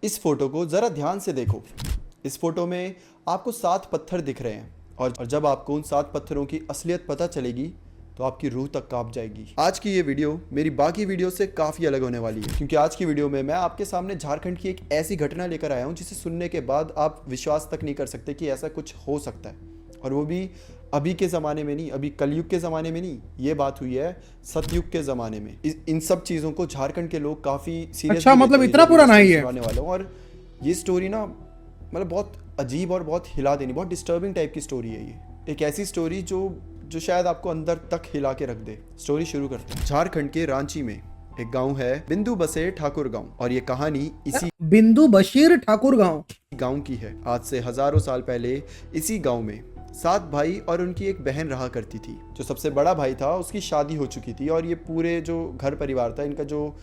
इस फोटो को ज़रा ध्यान से देखो। इस फोटो में आपको 7 पत्थर दिख रहे हैं और जब आपको उन 7 पत्थरों की असलियत पता चलेगी तो आपकी रूह तक कांप जाएगी। आज की ये वीडियो मेरी बाकी वीडियो से काफ़ी अलग होने वाली है, क्योंकि आज की वीडियो में मैं आपके सामने झारखंड की एक ऐसी घटना लेकर आया हूँ जिसे सुनने के बाद आप विश्वास तक नहीं कर सकते कि ऐसा कुछ हो सकता है, और वो भी अभी के ज़माने में नहीं, अभी कलयुग के ज़माने में नहीं, ये बात हुई है सतयुग के ज़माने में। इन सब चीज़ों को झारखंड के लोग काफ़ी सीरियसली अच्छा, मतलब इतना पुराना ही है। सुनाने वाला हूँ। और ये स्टोरी ना मतलब बहुत अजीब और बहुत हिला देनी, बहुत डिस्टर्बिंग टाइप की स्टोरी है। ये एक ऐसी स्टोरी जो शायद आपको अंदर तक हिला के रख दे। स्टोरी शुरू करते हैं। झारखंड के रांची में एक गांव है बिंदु बसेर ठाकुर गांव, और ये कहानी इसी बिंदु बशीर ठाकुर गांव की है। आज से हजारों साल पहले इसी गांव में 7 भाई और उनकी एक बहन रहा करती थी। जो सबसे बड़ा भाई था उसकी शादी हो चुकी थी, और ये पूरे जो घर परिवार था इनका जो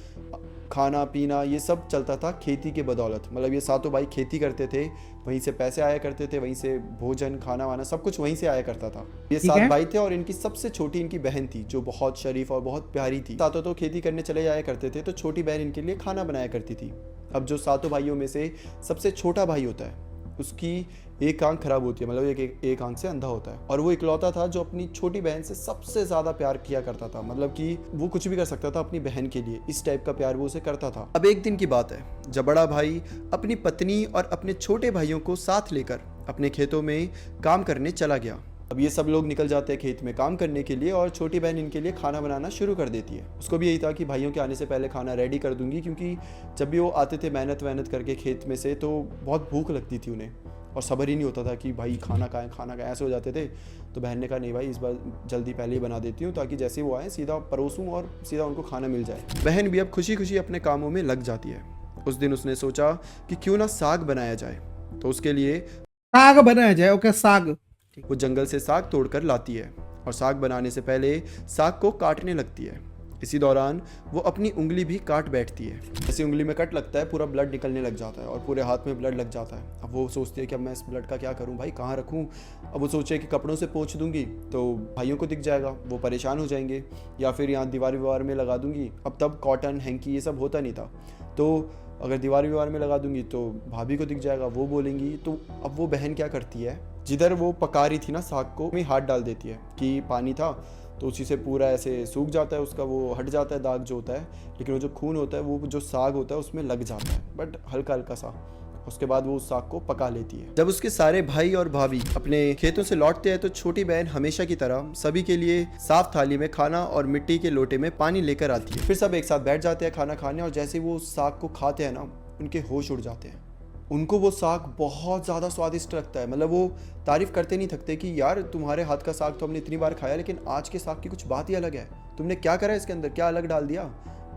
खाना पीना ये सब चलता था खेती के बदौलत। मतलब ये सातों भाई खेती करते थे, वहीं से पैसे आया करते थे, वहीं से भोजन खाना वाना सब कुछ वहीं से आया करता था। ये 7 भाई थे और इनकी सबसे छोटी इनकी बहन थी जो बहुत शरीफ और बहुत प्यारी थी। सातों तो खेती करने चले जाया करते थे, तो छोटी बहन इनके लिए खाना बनाया करती थी। अब जो सातों भाइयों में से सबसे छोटा भाई होता है उसकी एक आंख खराब होती है, मतलब एक आंख से अंधा होता है, और वो इकलौता था जो अपनी छोटी बहन से सबसे ज़्यादा प्यार किया करता था। मतलब कि वो कुछ भी कर सकता था अपनी बहन के लिए, इस टाइप का प्यार वो उसे करता था। अब एक दिन की बात है जब बड़ा भाई अपनी पत्नी और अपने छोटे भाइयों को साथ लेकर अपने खेतों में काम करने चला गया। अब ये सब लोग निकल जाते हैं खेत में काम करने के लिए, और छोटी बहन इनके लिए खाना बनाना शुरू कर देती है। उसको भी यही था कि भाइयों के आने से पहले खाना रेडी कर दूंगी, क्योंकि जब भी वो आते थे मेहनत करके खेत में से, तो बहुत भूख लगती थी उन्हें और सब्र ही नहीं होता था कि भाई खाना खाएं ऐसे हो जाते थे। तो बहन ने कहा नहीं भाई, इस बार जल्दी पहले ही बना देती हूँ ताकि जैसे वो आए सीधा परोसूँ और सीधा उनको खाना मिल जाए। बहन भी अब खुशी खुशी अपने कामों में लग जाती है। उस दिन उसने सोचा कि क्यों ना साग बनाया जाए, तो उसके लिए साग बनाया जाए। ओके, साग। वो जंगल से साग तोड़कर लाती है और साग बनाने से पहले साग को काटने लगती है। इसी दौरान वो अपनी उंगली भी काट बैठती है। जैसे उंगली में कट लगता है पूरा ब्लड निकलने लग जाता है और पूरे हाथ में ब्लड लग जाता है। अब वो सोचती है कि अब मैं इस ब्लड का क्या करूं भाई, कहाँ रखूं। अब वो सोचे कि कपड़ों से पोंछ दूंगी तो भाइयों को दिख जाएगा, वो परेशान हो जाएंगे, या फिर यहाँ दीवार में लगा दूंगी। अब तब कॉटन हैंकी ये सब होता नहीं था, तो अगर दीवार में लगा दूंगी तो भाभी को दिख जाएगा, वो बोलेंगी। तो अब वो बहन क्या करती है, जिधर वो पका रही थी ना साग को, में हाथ डाल देती है कि पानी था तो उसी से पूरा ऐसे सूख जाता है, उसका वो हट जाता है दाग जो होता है, लेकिन वो जो खून होता है वो जो साग होता है उसमें लग जाता है, बट हल्का हल्का सा। उसके बाद वो उस साग को पका लेती है। जब उसके सारे भाई और भाभी अपने खेतों से लौटते हैं तो छोटी बहन हमेशा की तरह सभी के लिए साफ थाली में खाना और मिट्टी के लोटे में पानी लेकर आती है। फिर सब एक साथ बैठ जाते हैं खाना खाने, और जैसे वो साग को खाते हैं ना उनके होश उड़ जाते हैं। उनको वो साग बहुत ज़्यादा स्वादिष्ट लगता है। मतलब वो तारीफ़ करते नहीं थकते कि यार तुम्हारे हाथ का साग तो हमने इतनी बार खाया, लेकिन आज के साग की कुछ बात ही अलग है। तुमने क्या करा इसके अंदर, क्या अलग डाल दिया,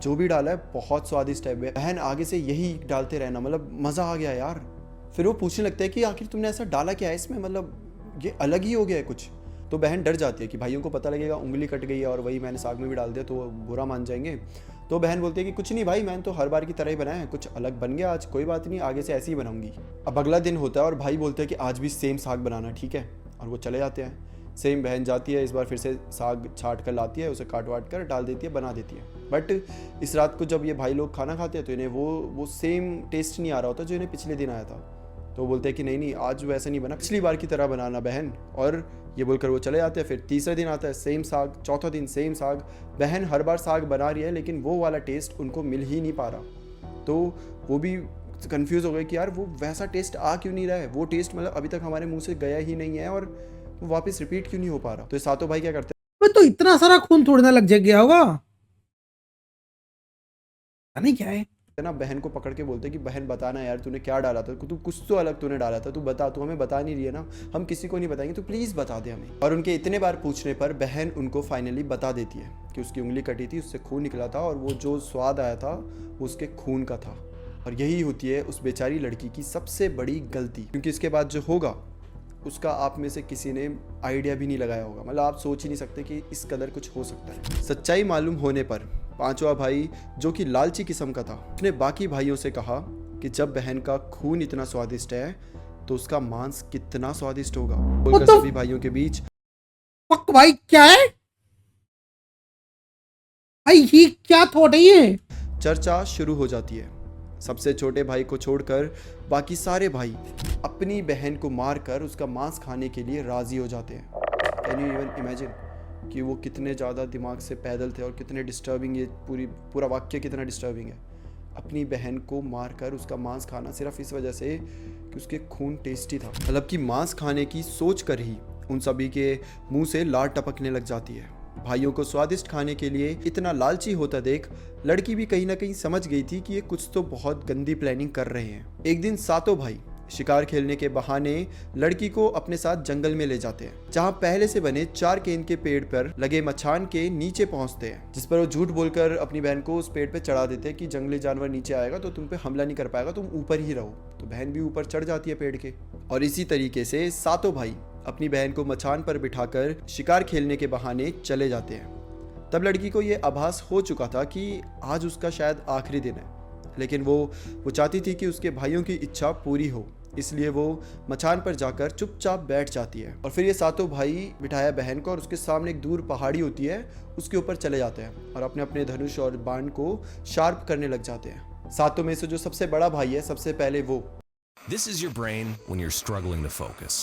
जो भी डाला है बहुत स्वादिष्ट है। बहन आगे से यही डालते रहना, मतलब मज़ा आ गया यार। फिर वो पूछने लगता है कि आखिर तुमने ऐसा डाला क्या है इसमें, मतलब ये अलग ही हो गया है कुछ। तो बहन डर जाती है कि भाइयों को पता लगेगा उंगली कट गई है और वही मैंने साग में भी डाल दिया तो वो बुरा मान जाएंगे। तो बहन बोलती है कि कुछ नहीं भाई, मैंने तो हर बार की तरह ही बनाया है, कुछ अलग बन गया आज, कोई बात नहीं, आगे से ऐसे ही बनाऊंगी। अब अगला दिन होता है और भाई बोलते हैं कि आज भी सेम साग बनाना, ठीक है, और वो चले जाते हैं। सेम बहन जाती है, इस बार फिर से साग छाट कर लाती है, उसे काट वाट कर डाल देती है, बना देती है। बट इस रात को जब ये भाई लोग खाना खाते हैं तो इन्हें वो सेम टेस्ट नहीं आ रहा होता जो इन्हें पिछले दिन आया था। तो बोलते हैं कि नहीं आज वैसा नहीं बना, पिछली बार की तरह बनाना बहन, और ये बोलकर वो चले जाते हैं। फिर तीसरे दिन आता है सेम साग, चौथा दिन सेम साग। बहन हर बार साग बना रही है लेकिन वो वाला टेस्ट उनको मिल ही नहीं पा रहा। तो वो भी कंफ्यूज हो गए कि यार वो वैसा टेस्ट आ क्यों नहीं रहा है, वो टेस्ट मतलब अभी तक हमारे मुंह से गया ही नहीं है, और वो वापस रिपीट क्यों नहीं हो पा रहा। तो ये सातों भाई क्या करते हैं तो इतना सारा खून थोड़ना लग गया होगा, नहीं क्या है ना, बहन को पकड़ के बोलते कि बहन बताना यार तूने क्या डाला था, तू कुछ तो अलग तूने डाला था, तू बता, तू हमें बता नहीं रही है ना, हम किसी को नहीं बताएंगे, तो प्लीज़ बता दे हमें। और उनके इतने बार पूछने पर बहन उनको फाइनली बता देती है कि उसकी उंगली कटी थी, उससे खून निकला था, और वो जो स्वाद आया था वो उसके खून का था। और यही होती है उस बेचारी लड़की की सबसे बड़ी गलती, क्योंकि इसके बाद जो होगा उसका आप में से किसी ने आइडिया भी नहीं लगाया होगा। मतलब आप सोच ही नहीं सकते कि इस कदर कुछ हो सकता है। सच्चाई मालूम होने पर पांचवा भाई, जो कि लालची किस्म का था, उसने बाकी भाइयों से कहा कि जब बहन का खून इतना स्वादिष्ट है तो उसका मांस कितना स्वादिष्ट होगा। बोलकर सभी भाइयों के बीच पक भाई क्या है भाई, ये क्या थॉट है ये। चर्चा शुरू हो जाती है। सबसे छोटे भाई को छोड़कर बाकी सारे भाई अपनी बहन को मारकर उसका मांस खाने के लिए राज़ी हो जाते हैं। कैन यू इवन इमेजिन कि वो कितने ज़्यादा दिमाग से पैदल थे और कितने डिस्टर्बिंग, ये पूरा वाक्य कितना डिस्टर्बिंग है। अपनी बहन को मारकर उसका मांस खाना सिर्फ इस वजह से कि उसके खून टेस्टी था। मतलब कि मांस खाने की सोच कर ही उन सभी के मुंह से लार टपकने लग जाती है। भाइयों को स्वादिष्ट खाने के लिए इतना लालची होता देख लड़की भी कहीं ना कहीं समझ गई थी कि ये कुछ तो बहुत गंदी प्लानिंग कर रहे हैं। एक दिन सातों भाई शिकार खेलने के बहाने लड़की को अपने साथ जंगल में ले जाते हैं, जहां पहले से बने 4 केन के पेड़ पर लगे मचान के नीचे पहुंचते हैं, जिस पर वो झूठ बोलकर अपनी बहन को उस पेड़ पे चढ़ा देते हैं कि जंगली जानवर नीचे आएगा तो तुम पे हमला नहीं कर पाएगा, तुम ऊपर ही रहो। तो बहन भी ऊपर चढ़ जाती है पेड़ के। और इसी तरीके से सातों भाई अपनी बहन को मचान पर बिठाकर शिकार खेलने के बहाने चले जाते हैं। तब लड़की को ये आभास हो चुका था कि आज उसका शायद आखिरी दिन है, लेकिन वो चाहती थी कि उसके भाइयों की इच्छा पूरी हो, इसलिए वो मचान पर जाकर चुपचाप बैठ जाती है। और फिर ये सातों भाई बिठाया बहन को और उसके सामने एक दूर पहाड़ी होती है, उसके ऊपर चले जाते हैं और अपने अपने धनुष और बाण को शार्प करने लग जाते हैं। सातों में से जो सबसे बड़ा भाई है, सबसे पहले वो This is your brain when you're struggling to focus.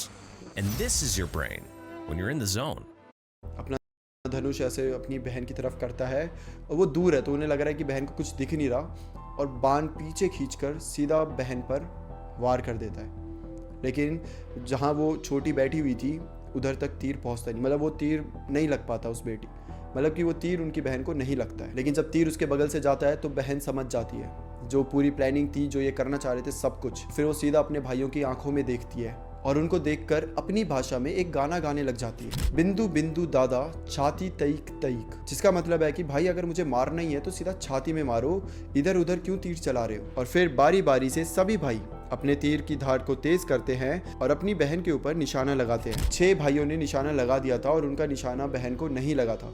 And this is your brain when you're in the zone. अपना धनुष ऐसे अपनी बहन की तरफ करता है और वो दूर है तो उन्हें लग रहा है कि बहन को कुछ दिख नहीं रहा, और बाण पीछे खींचकर सीधा बहन पर वार कर देता है। लेकिन जहाँ वो छोटी बैठी हुई थी उधर तक तीर पहुँचता नहीं, मतलब वो तीर नहीं लग पाता उस बेटी, मतलब कि वो तीर उनकी बहन को नहीं लगता है। लेकिन जब तीर उसके बगल से जाता है तो बहन समझ जाती है जो पूरी प्लानिंग थी, जो ये करना चाह रहे थे सब कुछ। फिर वो सीधा अपने भाइयों की आंखों में देखती है और उनको देखकर अपनी भाषा में एक गाना गाने लग जाती है, बिंदु बिंदु दादा छाती तईक तईक, जिसका मतलब है कि भाई अगर मुझे मारना ही है तो सीधा छाती में मारो, इधर उधर क्यों तीर चला रहे हो। और फिर बारी बारी से सभी भाई अपने तीर की धार को तेज करते हैं और अपनी बहन के ऊपर निशाना लगाते हैं। 6 भाइयों ने निशाना लगा दिया था और उनका निशाना बहन को नहीं लगा था।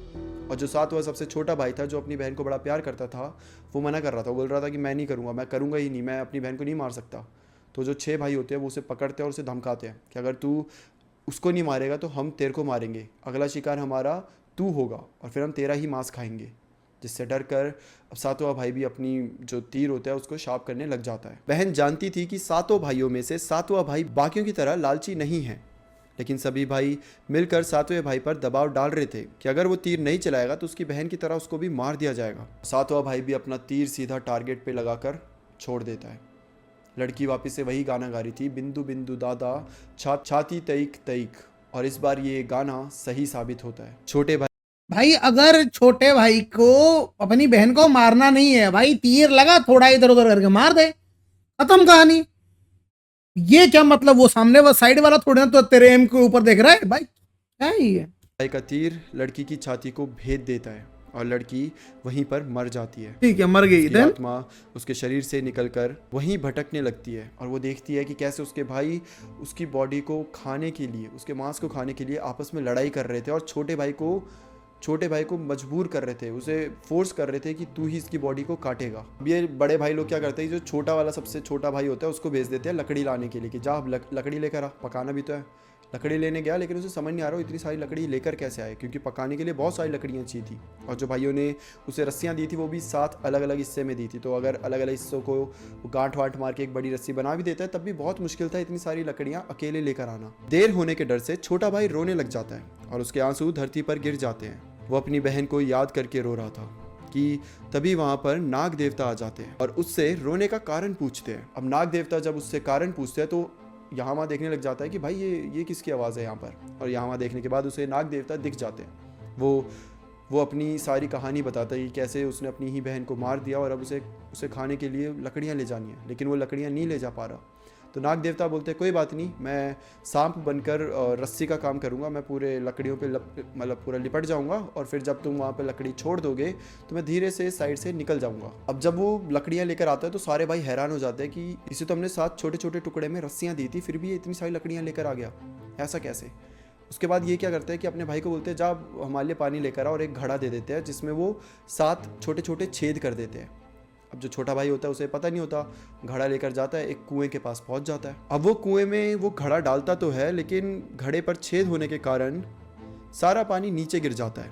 और जो सातवां सबसे छोटा भाई था, जो अपनी बहन को बड़ा प्यार करता था, वो मना कर रहा था, वो बोल रहा था कि मैं नहीं करूँगा, मैं करूँगा ही नहीं, मैं अपनी बहन को नहीं मार सकता। तो जो 6 भाई होते हैं वो उसे पकड़ते हैं और उसे धमकाते हैं कि अगर तू उसको नहीं मारेगा तो हम तेरे को मारेंगे, अगला शिकार हमारा तू होगा और फिर हम तेरा ही मांस खाएंगे। जिससे डर कर अब सातवां भाई भी अपनी जो तीर होता है उसको शार्प करने लग जाता है। बहन जानती थी कि सातों भाइयों में से सातवां भाई बाकियों की तरह लालची नहीं है, लेकिन सभी भाई मिलकर सातवें भाई पर दबाव डाल रहे थे कि अगर वो तीर नहीं चलाएगा तो उसकी बहन की तरह उसको भी मार दिया जाएगा। सातवां भाई भी अपना तीर सीधा टारगेट पे लगाकर छोड़ देता है। लड़की वापस से वही गाना गा रही थी, बिंदु बिंदु दादा छाती तईक तईक, और इस बार ये गाना सही साबित होता है। छोटे भाई अगर छोटे भाई को अपनी बहन को मारना नहीं है भाई, तीर लगा थोड़ा इधर उधर करके मार दे, खत्म कहानी। ये क्या मतलब, वो सामने वो साइड वाला थोड़ा ना तो तेरे एम के ऊपर देख रहा है भाई, क्या ही है। भाई का तीर लड़की की छाती को भेद देता है और लड़की वहीं पर मर जाती है। ठीक है, मर गई। उसकी आत्मा उसके शरीर से निकलकर वहीं भटकने लगती है और वो देखती है कि कैसे उसके भाई उसकी बॉडी को खाने के लिए, उसके मांस को खाने के लिए आपस में लड़ाई कर रहे थे और छोटे भाई को मजबूर कर रहे थे, उसे फोर्स कर रहे थे कि तू ही इसकी बॉडी को काटेगा। अब ये बड़े भाई लोग क्या करते हैं, जो छोटा वाला सबसे छोटा भाई होता है उसको भेज देते हैं लकड़ी लाने के लिए कि जा अब लकड़ी लेकर आ, पकाना भी तो है। लकड़ी लेने गया लेकिन उसे समझ नहीं आ रहा इतनी सारी लकड़ी लेकर कैसे आए, क्योंकि पकाने के लिए बहुत सारी लकड़ियाँ चाहिए थी। और जो भाइयों ने उसे रस्सियाँ दी थी वो भी 7 अलग अलग हिस्से में दी थी, तो अगर अलग अलग हिस्सों को गांठ वांठ मार के एक बड़ी रस्सी बना भी देता है तब भी बहुत मुश्किल था इतनी सारी लकड़ियाँ अकेले लेकर आना। देर होने के डर से छोटा भाई रोने लग जाता है और उसके आंसू धरती पर गिर जाते हैं। वो अपनी बहन को याद करके रो रहा था कि तभी वहाँ पर नाग देवता आ जाते हैं और उससे रोने का कारण पूछते हैं। अब नाग देवता जब उससे कारण पूछते हैं तो यहाँ वहाँ देखने लग जाता है कि भाई ये किसकी आवाज़ है यहाँ पर, और यहाँ वहाँ देखने के बाद उसे नाग देवता दिख जाते हैं। वो अपनी सारी कहानी बताता है कि कैसे उसने अपनी ही बहन को मार दिया और अब उसे खाने के लिए लकड़ियाँ ले जानी है, लेकिन वो लकड़ियाँ नहीं ले जा पा रहा। तो नाग देवता बोलते हैं कोई बात नहीं, मैं सांप बनकर रस्सी का काम करूंगा, मैं पूरे लकड़ियों पे मतलब पूरा लिपट जाऊंगा और फिर जब तुम वहाँ पे लकड़ी छोड़ दोगे तो मैं धीरे से साइड से निकल जाऊंगा। अब जब वो लकड़ियाँ लेकर आता है तो सारे भाई हैरान हो जाते हैं कि इसे तो हमने 7 छोटे छोटे टुकड़े में रस्सियाँ दी थी, फिर भी ये इतनी सारी लकड़ियाँ लेकर आ गया, ऐसा कैसे। उसके बाद ये क्या करते हैं कि अपने भाई को बोलते हैं जा हमारे लिए पानी लेकर आ, और एक घड़ा दे देते हैं जिसमें वो 7 छोटे छोटे छेद कर देते हैं। अब जो छोटा भाई होता है उसे पता नहीं होता, घड़ा लेकर जाता है, एक कुएं के पास पहुंच जाता है। अब वो कुएं में वो घड़ा डालता तो है लेकिन घड़े पर छेद होने के कारण सारा पानी नीचे गिर जाता है।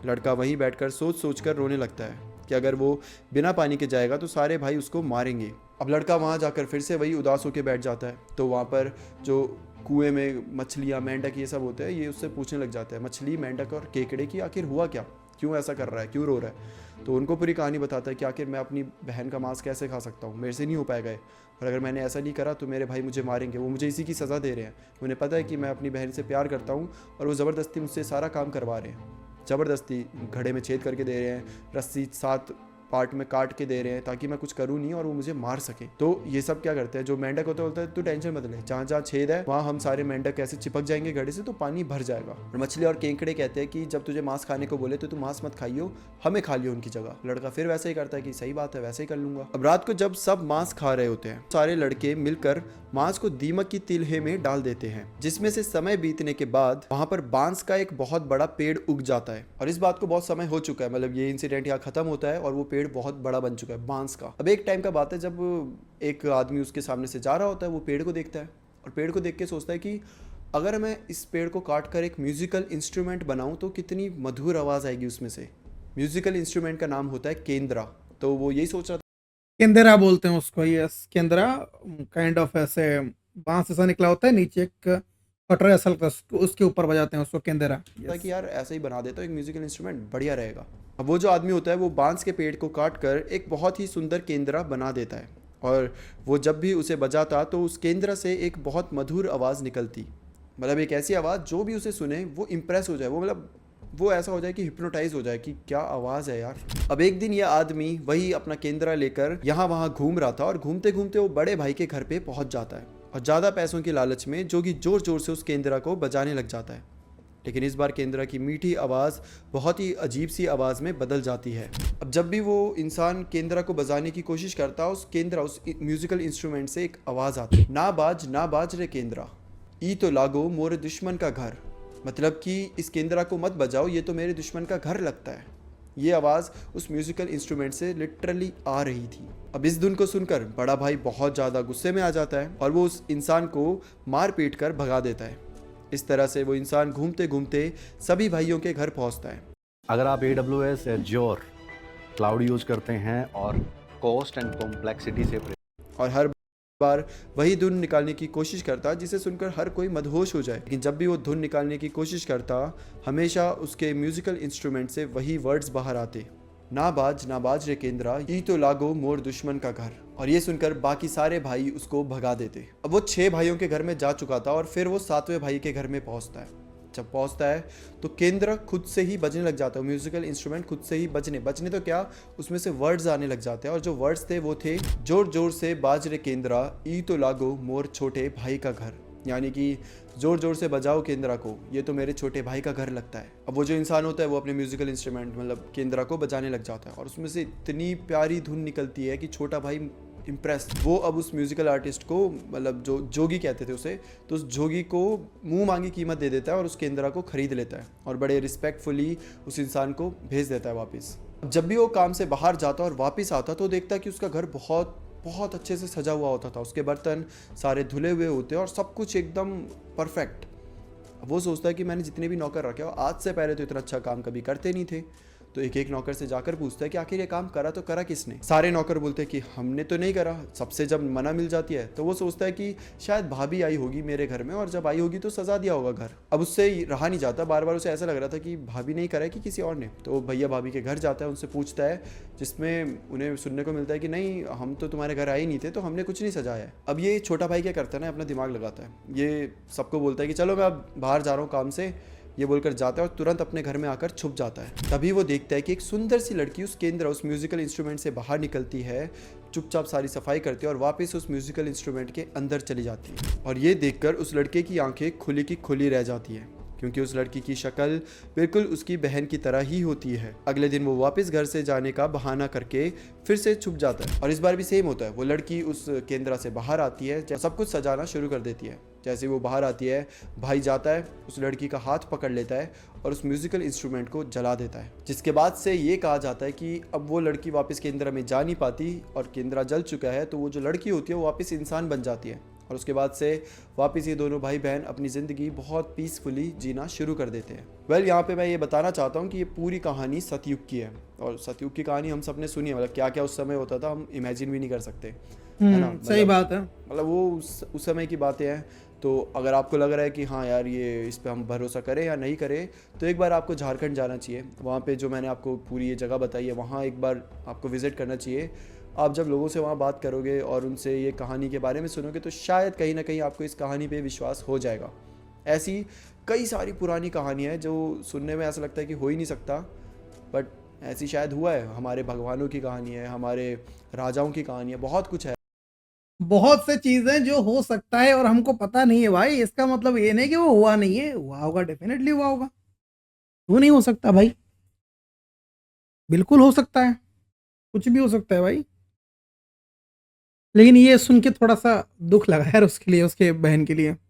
लड़का वहीं बैठकर सोच कर रोने लगता है कि अगर वो बिना पानी के जाएगा तो सारे भाई उसको मारेंगे अब लड़का वहाँ जाकर फिर से वही उदास होकर बैठ जाता है। तो वहाँ पर जो कुएं में मछलियाँ, मेंढक ये सब होते हैं, ये उससे पूछने लग जाते हैं, मछली, मेंढक और केकड़े की आखिर हुआ क्या, क्यों ऐसा कर रहा है, क्यों रो रहा है। तो उनको पूरी कहानी बताता है कि आखिर मैं अपनी बहन का मांस कैसे खा सकता हूँ, मेरे से नहीं हो पाएगा ये, और अगर मैंने ऐसा नहीं करा तो मेरे भाई मुझे मारेंगे, वो मुझे इसी की सज़ा दे रहे हैं। उन्हें पता है कि मैं अपनी बहन से प्यार करता हूँ और वो ज़बरदस्ती मुझसे सारा काम करवा रहे हैं, ज़बरदस्ती घड़े में छेद करके दे रहे हैं, रस्सी 7 पार्ट में काट के दे रहे हैं ताकि मैं कुछ करूँ नहीं और वो मुझे मार सके। तो ये सब क्या करते हैं, जो मेंढक होता है बोलता है तू टेंशन मत ले, जहाँ जहाँ छेद है वहाँ हम सारे मेंढक ऐसे चिपक जाएंगे घड़े से तो पानी भर जाएगा। और मछली और केकड़े कहते हैं कि जब तुझे मांस खाने को बोले तो तू मांस मत खाइयो, हमें खा लियो उनकी जगह। लड़का फिर वैसे ही करता है कि सही बात है, वैसे ही कर लूंगा। अब रात को जब सब मांस खा रहे होते हैं, सारे लड़के मिलकर मांस को दीमक की तिल्हे में डाल देते हैं, जिसमें से समय बीतने के बाद वहां पर बांस का एक बहुत बड़ा पेड़ उग जाता है। और इस बात को बहुत समय हो चुका है, मतलब ये इंसिडेंट यहाँ खत्म होता है और वो पेड़ बहुत बड़ा बन चुका है बांस का। अब एक टाइम का बात है जब एक आदमी उसके सामने से जा रहा होता है, वो पेड़ को देखता है और पेड़ को देख के सोचता है कि अगर मैं इस पेड़ को काट कर एक म्यूजिकल इंस्ट्रूमेंट बनाऊं तो कितनी मधुर आवाज़ आएगी उसमें से। म्यूजिकल इंस्ट्रूमेंट का नाम होता है केंद्रा। तो वो यही सोच रहा था, केंद्रा बोलते हैं उसको, यस केंद्रा, काइंड ऑफ ऐसे बांस ऐसा निकला होता है, नीचे एक कटोरा ऐसा लगता है, उसके ऊपर बजाते हैं उसको केंद्रा। कि यार ऐसे ही बना देता हूँ एक म्यूजिकल इंस्ट्रूमेंट, बढ़िया रहेगा। अब वो जो आदमी होता है वो बांस के पेड़ को काट कर एक बहुत ही सुंदर केंद्रा बना देता है और वो जब भी उसे बजाता तो उस केंद्रा से एक बहुत मधुर आवाज़ निकलती, मतलब एक ऐसी आवाज़ जो भी उसे सुने वो इम्प्रेस हो जाए, वो मतलब वो ऐसा हो जाए कि हिप्नोटाइज हो जाए कि क्या आवाज़ है यार। अब एक दिन यह आदमी वही अपना केंद्रा लेकर यहाँ वहाँ घूम रहा था और घूमते घूमते वो बड़े भाई के घर पे पहुँच जाता है और ज़्यादा पैसों की लालच में जोगी जोर जोर से उस केंद्रा को बजाने लग जाता है। लेकिन इस बार केंद्रा की मीठी आवाज़ बहुत ही अजीब सी आवाज़ में बदल जाती है। अब जब भी वो इंसान केंद्रा को बजाने की कोशिश करता उस म्यूजिकल इंस्ट्रूमेंट से एक आवाज़ आती, ना बाज रे केंद्रा, ई तो लागो मोरे दुश्मन का घर, मतलब कि इस केंद्रा को मत बजाओ, ये तो मेरे दुश्मन का घर लगता है। ये आवाज़ उस म्यूजिकल इंस्ट्रूमेंट से लिटरली आ रही थी। अब इस धुन को सुनकर बड़ा भाई बहुत ज़्यादा गुस्से में आ जाता है और वो उस इंसान को मार पीट कर भगा देता है। इस तरह से वो इंसान घूमते घूमते सभी भाइयों के घर पहुंचता है। अगर आप AWS Azure क्लाउड यूज करते हैं और कॉस्ट एंड कॉम्प्लेक्सिटी से और हर बार वही धुन निकालने की कोशिश करता जिसे सुनकर हर कोई मदहोश हो जाए, लेकिन जब भी वो धुन निकालने की कोशिश करता हमेशा उसके म्यूजिकल इंस्ट्रूमेंट से वही वर्ड्स बाहर आते, ना बाज रे केंद्रा, ई तो लागो मोर दुश्मन का घर। और ये सुनकर बाकी सारे भाई उसको भगा देते। अब वो 6 भाइयों के घर में जा चुका था और फिर वो 7वें भाई के घर में पहुंचता है। जब पहुंचता है तो केंद्र खुद से ही बजने लग जाता है, म्यूजिकल इंस्ट्रूमेंट खुद से ही बजने तो क्या, उसमें से वर्ड्स आने लग जाते हैं और जो वर्ड्स थे वो थे, जोर जोर से बाज रे केंद्रा, ई तो लागो मोर छोटे भाई का घर, यानी कि जोर जोर से बजाओ केंद्रा को, ये तो मेरे छोटे भाई का घर लगता है। अब वो जो इंसान होता है वो अपने म्यूजिकल इंस्ट्रूमेंट मतलब केंद्रा को बजाने लग जाता है और उसमें से इतनी प्यारी धुन निकलती है कि छोटा भाई इम्प्रेस। वो अब उस म्यूजिकल आर्टिस्ट को, मतलब जो जोगी कहते थे उसे, तो उस जोगी को मुंह मांगी कीमत दे देता है और उस केंद्रा को खरीद लेता है और बड़े रिस्पेक्टफुली उस इंसान को भेज देता है वापस। जब भी वो काम से बाहर जाता और वापस आता तो देखता है कि उसका घर बहुत बहुत अच्छे से सजा हुआ होता था, उसके बर्तन सारे धुले हुए होते और सब कुछ एकदम परफेक्ट। वो सोचता है कि मैंने जितने भी नौकर रखे हो आज से पहले तो इतना अच्छा काम कभी करते नहीं थे। तो एक एक नौकर से जाकर पूछता है कि आखिर ये काम करा तो करा किसने। सारे नौकर बोलते हैं कि हमने तो नहीं करा। सबसे जब मना मिल जाती है तो वो सोचता है कि शायद भाभी आई होगी मेरे घर में और जब आई होगी तो सजा दिया होगा घर। अब उससे रहा नहीं जाता, बार बार उसे ऐसा लग रहा था कि भाभी नहीं करा है कि किसी और ने। तो भैया भाभी के घर जाता है, उनसे पूछता है, जिसमें उन्हें सुनने को मिलता है कि नहीं हम तो तुम्हारे घर आए नहीं थे तो हमने कुछ नहीं सजाया है। अब ये छोटा भाई क्या करता है ना, अपना दिमाग लगाता है, ये सबको बोलता है कि चलो मैं अब बाहर जा रहा हूँ काम से, ये बोलकर जाता है और तुरंत अपने घर में आकर छुप जाता है। तभी वो देखता है कि एक सुंदर सी लड़की उस केंद्र उस म्यूजिकल इंस्ट्रूमेंट से बाहर निकलती है, चुपचाप सारी सफाई करती है और वापस उस म्यूजिकल इंस्ट्रूमेंट के अंदर चली जाती है। और ये देखकर उस लड़के की आंखें खुली की खुली रह जाती है, क्योंकि उस लड़की की शक्ल बिल्कुल उसकी बहन की तरह ही होती है। अगले दिन वो वापस घर से जाने का बहाना करके फिर से छुप जाता है और इस बार भी सेम होता है। वो लड़की उस केंद्र से बाहर आती है, सब कुछ सजाना शुरू कर देती है। जैसे वो बाहर आती है, भाई जाता है, उस लड़की का हाथ पकड़ लेता है और उस म्यूजिकल इंस्ट्रूमेंट को जला देता है। जिसके बाद से ये कहा जाता है कि अब वो लड़की वापस केंद्र में जा नहीं पाती और केंद्र जल चुका है, तो वो जो लड़की होती है वो वापस इंसान बन जाती है और उसके बाद से वापस ये दोनों भाई बहन अपनी ज़िंदगी बहुत पीसफुली जीना शुरू कर देते हैं। वेल यहाँ पे मैं ये बताना चाहता हूँ कि ये पूरी कहानी सतयुग की है, और सतयुग की कहानी हम सबने सुनी है, मतलब क्या क्या उस समय होता था हम इमेजिन भी नहीं कर सकते, है ना। सही बात है। मतलब वो उस समय की बातें हैं। तो अगर आपको लग रहा है कि हाँ यार ये इस पे हम भरोसा करें या नहीं करें, तो एक बार आपको झारखंड जाना चाहिए। वहाँ पे जो मैंने आपको पूरी ये जगह बताई है, वहाँ एक बार आपको विज़िट करना चाहिए। आप जब लोगों से वहाँ बात करोगे और उनसे ये कहानी के बारे में सुनोगे, तो शायद कहीं ना कहीं आपको इस कहानी पे विश्वास हो जाएगा। ऐसी कई सारी पुरानी कहानियाँ हैं जो सुनने में ऐसा लगता है कि हो ही नहीं सकता, बट ऐसी शायद हुआ है। हमारे भगवानों की कहानी है, हमारे राजाओं की कहानी है, बहुत कुछ है। बहुत से चीजें जो हो सकता है और हमको पता नहीं है भाई, इसका मतलब ये नहीं कि वो हुआ नहीं है, हुआ होगा, डेफिनेटली हुआ होगा। क्यों नहीं हो सकता भाई, बिल्कुल हो सकता है, कुछ भी हो सकता है भाई। लेकिन ये सुन के थोड़ा सा दुख लगा यार उसके लिए, उसके बहन के लिए।